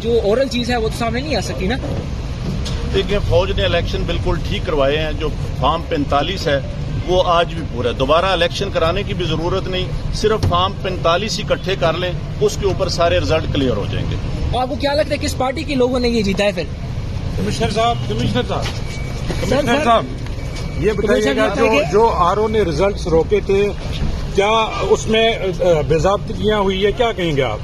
جو اورل چیز ہے وہ تو سامنے نہیں آ سکتی نا. دیکھیں فوج نے الیکشن بالکل ٹھیک کروائے ہیں. جو فارم 45 ہے وہ آج بھی پورا ہے. دوبارہ الیکشن کرانے کی بھی ضرورت نہیں. صرف فارم 45 اکٹھے کر لیں, اس کے اوپر سارے رزلٹ کلیئر ہو جائیں گے. آپ کو کیا لگتا ہے کس پارٹی کے لوگوں نے یہ جیتا ہے پھر؟ کمشنر صاحب یہ بتائیے گا جو آر او نے ریزلٹس روکے تھے کیا اس میں باضابطگیاں ہوئی ہے, کیا کہیں گے آپ؟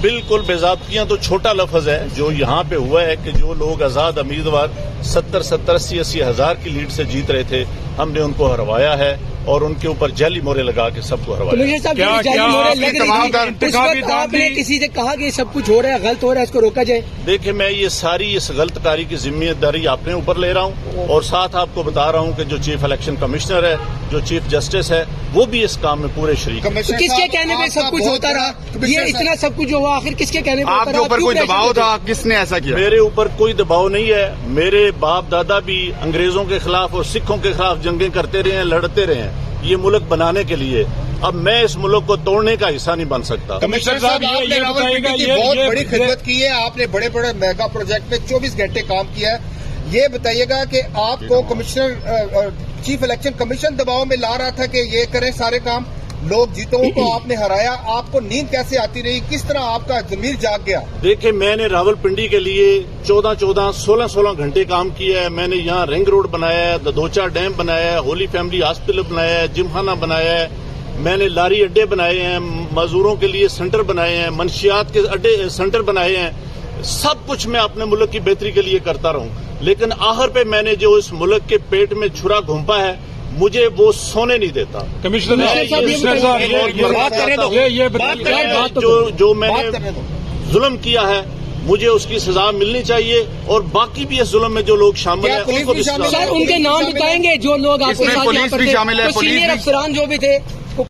بالکل باضابطگیاں تو چھوٹا لفظ ہے. جو یہاں پہ ہوا ہے کہ جو لوگ آزاد امیدوار 70-80 ہزار کی لیڈ سے جیت رہے تھے, ہم نے ان کو ہروایا ہے اور ان کے اوپر جعلی مورے لگا کے سب کو ہروایا. آپ نے کسی سے کہا کہ سب کچھ ہو رہا ہے, غلط ہو رہا ہے, اس کو روکا جائے؟ دیکھیں میں یہ ساری اس غلط کاری کی ذمہ داری اپنے اوپر لے رہا ہوں اور ساتھ آپ کو بتا رہا ہوں کہ جو چیف الیکشن کمشنر ہے, جو چیف جسٹس ہے, وہ بھی اس کام میں پورے شریک ہیں. کس کے کہنے پہ سب کچھ ہوتا رہا؟ یہ اتنا سب کچھ ہوا آخر کس کے کہنے پہ ہوتا رہا؟ آپ کے اوپر کوئی دباؤ تھا؟ کس نے ایسا کیا؟ میرے اوپر کوئی دباؤ نہیں ہے. میرے باپ دادا بھی انگریزوں کے خلاف اور سکھوں کے خلاف جنگیں کرتے رہے ہیں, لڑتے رہے ہیں یہ ملک بنانے کے لیے. اب میں اس ملک کو توڑنے کا حصہ نہیں بن سکتا. کمشنر صاحب آپ نے راولپنڈی کی بہت بڑی خدمت کی ہے, آپ نے بڑے بڑے میگا پروجیکٹ میں 24 گھنٹے کام کیا ہے. یہ بتائیے گا کہ آپ کو کمشنر چیف الیکشن کمیشن دباؤ میں لا رہا تھا کہ یہ کریں سارے کام, لوگ جیتوں کو آپ نے ہرایا, آپ کو نیند کیسے آتی رہی, کس طرح آپ کا ضمیر جاگ گیا؟ دیکھیں میں نے راولپنڈی کے لیے 16 گھنٹے کام کیا ہے. میں نے یہاں رنگ روڈ بنایا ہے, ددوچا ڈیم بنایا ہے, ہولی فیملی ہاسپٹل بنایا ہے, جم خانہ بنایا ہے, میں نے لاری اڈے بنائے ہیں, مزدوروں کے لیے سینٹر بنائے ہیں, منشیات کے اڈے سینٹر بنائے ہیں. سب کچھ میں اپنے ملک کی بہتری کے لیے کرتا رہوں, لیکن آخر پہ میں نے جو اس ملک کے پیٹ میں چھرا گھونپا ہے مجھے وہ سونے نہیں دیتا. جو میں نے ظلم کیا ہے مجھے اس کی سزا ملنی چاہیے, اور باقی بھی اس ظلم میں جو لوگ شامل ہیں ان کو بھی. ان کے نام بتائیں گے جو لوگ آپ کے ساتھ پولیس بھی شامل ہے, سینئر افسران جو بھی تھے.